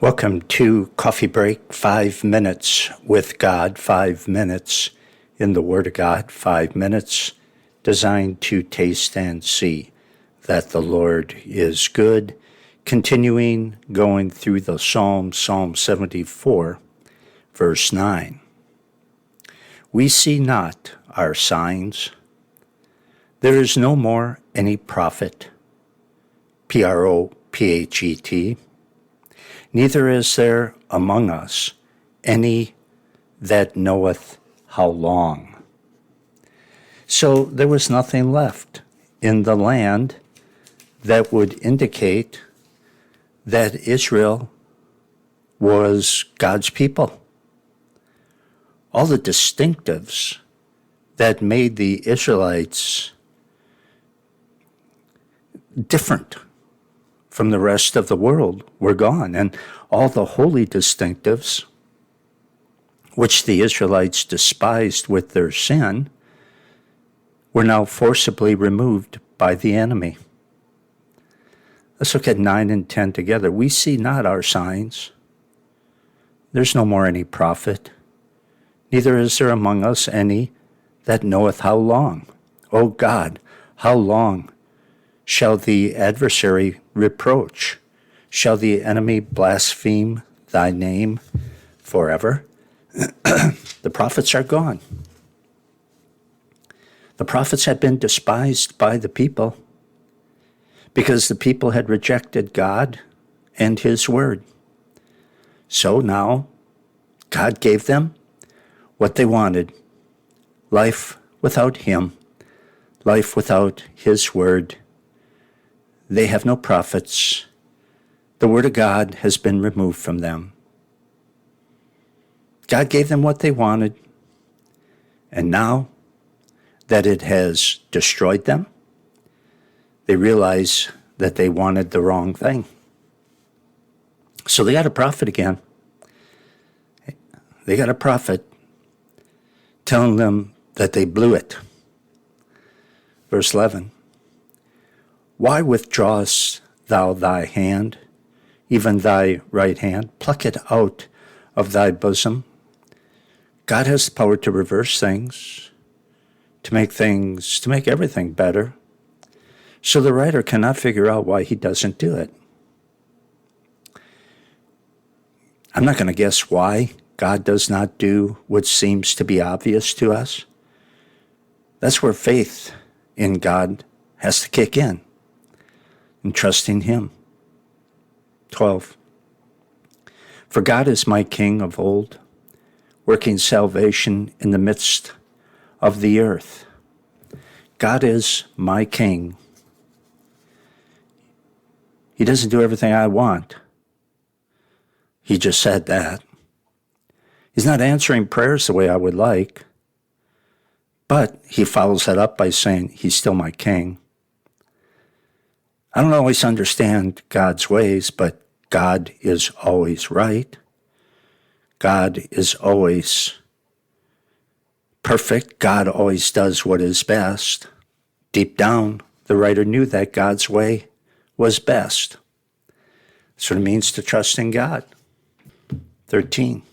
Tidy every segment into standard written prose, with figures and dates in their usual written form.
Welcome to Coffee Break, 5 minutes with God, 5 minutes in the Word of God, 5 minutes designed to taste and see that the Lord is good. Continuing going through the Psalm 74, verse 9. We see not our signs. There is no more any prophet, Prophet. Neither is there among us any that knoweth how long. So there was nothing left in the land that would indicate that Israel was God's people. All the distinctives that made the Israelites different from the rest of the world were gone, and all the holy distinctives, which the Israelites despised with their sin, were now forcibly removed by the enemy. Let's look at 9 and 10 together. We see not our signs. There's no more any prophet, neither is there among us any that knoweth how long. O God, how long shall the adversary reproach? Shall the enemy blaspheme thy name forever? The prophets are gone. The prophets had been despised by the people because the people had rejected God and his word. So now God gave them what they wanted: life without him, life without his word. They have no prophets. The word of God has been removed from them. God gave them what they wanted, and now that it has destroyed them, they realize that they wanted the wrong thing. So they got a prophet again. They got a prophet telling them that they blew it. Verse 11. Why withdrawest thou thy hand, even thy right hand? Pluck it out of thy bosom. God has the power to reverse things, to make everything better. So the writer cannot figure out why he doesn't do it. I'm not going to guess why God does not do what seems to be obvious to us. That's where faith in God has to kick in. And trusting him. 12. For God is my King of old, working salvation in the midst of the earth. God is my King. He doesn't do everything I want. He just said that. He's not answering prayers the way I would like, but he follows that up by saying he's still my King. I don't always understand God's ways, but God is always right. God is always perfect. God always does what is best. Deep down, the writer knew that God's way was best. That's what it means to trust in God. 13.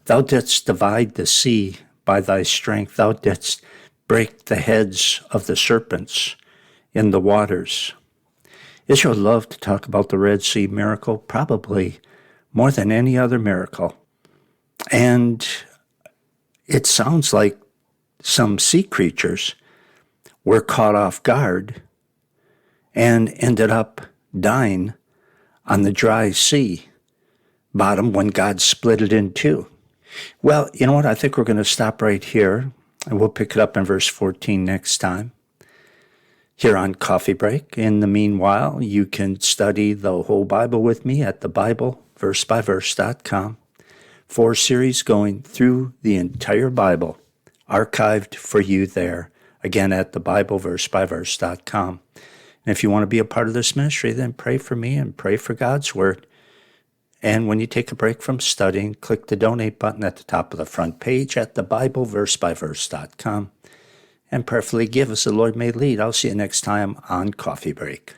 Thou didst divide the sea by thy strength. Thou didst break the heads of the serpents in the waters. Israel loved to talk about the Red Sea miracle, probably more than any other miracle. And it sounds like some sea creatures were caught off guard and ended up dying on the dry sea bottom when God split it in two. Well, you know what? I think we're going to stop right here, and we'll pick it up in verse 14 next time here on Coffee Break. In the meanwhile, you can study the whole Bible with me at thebibleversebyverse.com. 4 series going through the entire Bible, archived for you there, again at thebibleversebyverse.com. And if you want to be a part of this ministry, then pray for me and pray for God's Word. And when you take a break from studying, click the donate button at the top of the front page at thebibleversebyverse.com. And prayerfully give as the Lord may lead. I'll see you next time on Coffee Break.